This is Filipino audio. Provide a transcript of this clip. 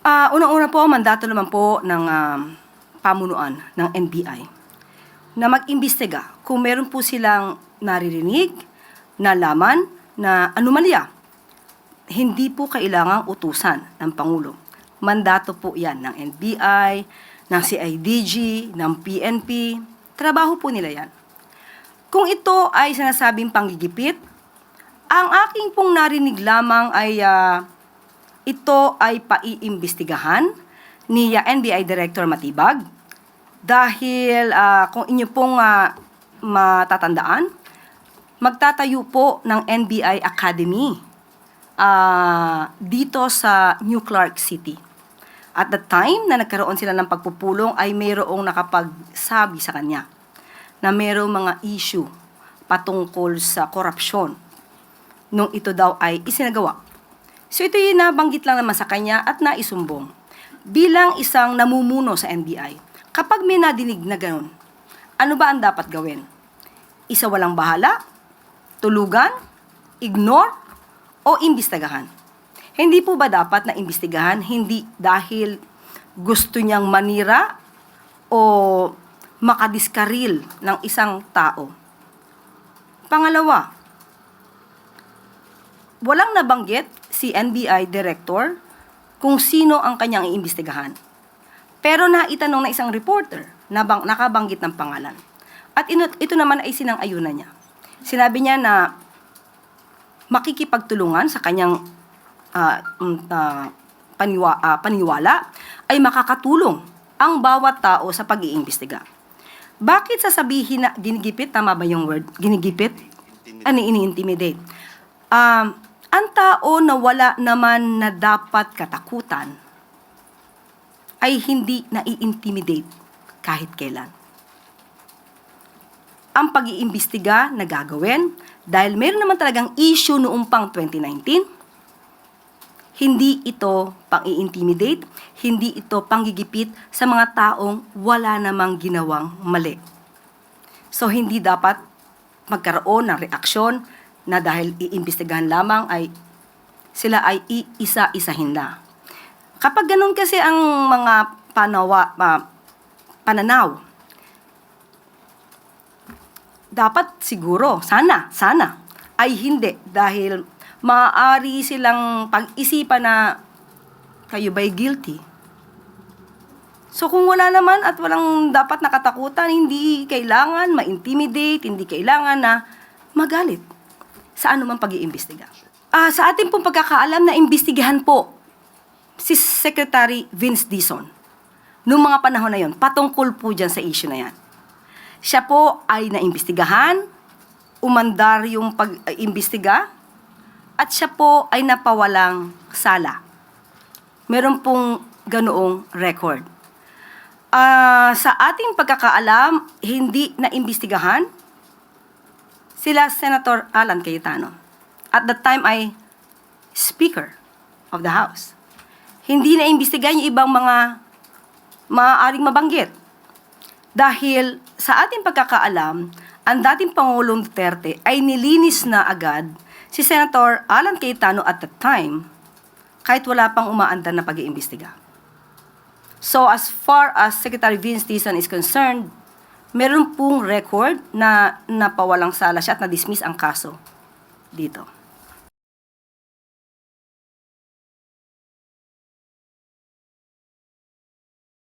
Unang-una po, mandato naman po ng pamunuan ng NBI na mag-imbestiga kung meron po silang naririnig, nalaman na anomalya. Hindi po kailangang utusan ng Pangulo. Mandato po yan ng NBI, ng CIDG, ng PNP. Trabaho po nila yan. Kung ito ay sinasabing panggigipit, ang aking pong narinig lamang ay ito ay paiimbestigahan ni NBI Director Matibag dahil kung inyo pong matatandaan, magtatayo po ng NBI Academy dito sa New Clark City. At the time na nagkaroon sila ng pagpupulong ay mayroong nakapagsabi sa kanya na mayroong mga issue patungkol sa korupsyon nung ito daw ay isinagawa. So ito yung nabanggit lang naman sa kanya at naisumbong. Bilang isang namumuno sa NBI, kapag may nadinig na gano'n, ano ba ang dapat gawin? Isa walang bahala? Tulugan? Ignore? O imbestigahan? Hindi po ba dapat na imbestigahan hindi dahil gusto niyang manira o makadiskaril ng isang tao? Pangalawa, walang nabanggit si NBI Director kung sino ang kanyang iimbestigahan. Pero naitanong na isang reporter na nakabanggit ng pangalan. At ito naman ay sinang-ayunan niya. Sinabi niya na makikipagtulungan sa kanyang paniwala ay makakatulong ang bawat tao sa pag-iimbestiga. Bakit sasabihin na ginigipit? Tama ba yung word? Ginigipit? Ini-intimidate. Ang tao na wala naman na dapat katakutan ay hindi nai-intimidate kahit kailan. Ang pag-iimbestiga na gagawin dahil meron naman talagang issue noong pang 2019, hindi ito pang-i-intimidate, hindi ito panggigipit sa mga taong wala namang ginawang mali. So hindi dapat magkaroon ng reaksyon na dahil iimbestigahan lamang ay sila ay iisa-isahin na. Kapag ganun kasi ang mga pananaw, dapat siguro, sana, ay hindi dahil maaari silang pag-isipan na kayo ba'y guilty. So kung wala naman at walang dapat nakatakutan, hindi kailangan ma-intimidate, hindi kailangan na magalit sa anumang pag-iimbestiga. Sa ating pong pagkakaalam na imbestigahan po si Secretary Vince Dizon noong mga panahon na yon, patungkol po dyan sa issue na yan. Siya po ay naimbestigahan, umandar yung pag-imbestiga, at siya po ay napawalang sala. Meron pong ganoong record. Sa ating pagkakaalam, hindi naimbestigahan sila Senator Alan Cayetano. At that time ay Speaker of the House. Hindi naimbestigahan yung ibang mga maaaring mabanggit. Dahil sa ating pagkakaalam, ang dating Pangulong Duterte ay nilinis na agad si Senator Alan Cayetano at that time kahit wala pang umaandar na pag-iimbestiga. So as far as Secretary Vince Dizon is concerned, meron pong record na napawalang sala siya at na-dismiss ang kaso dito.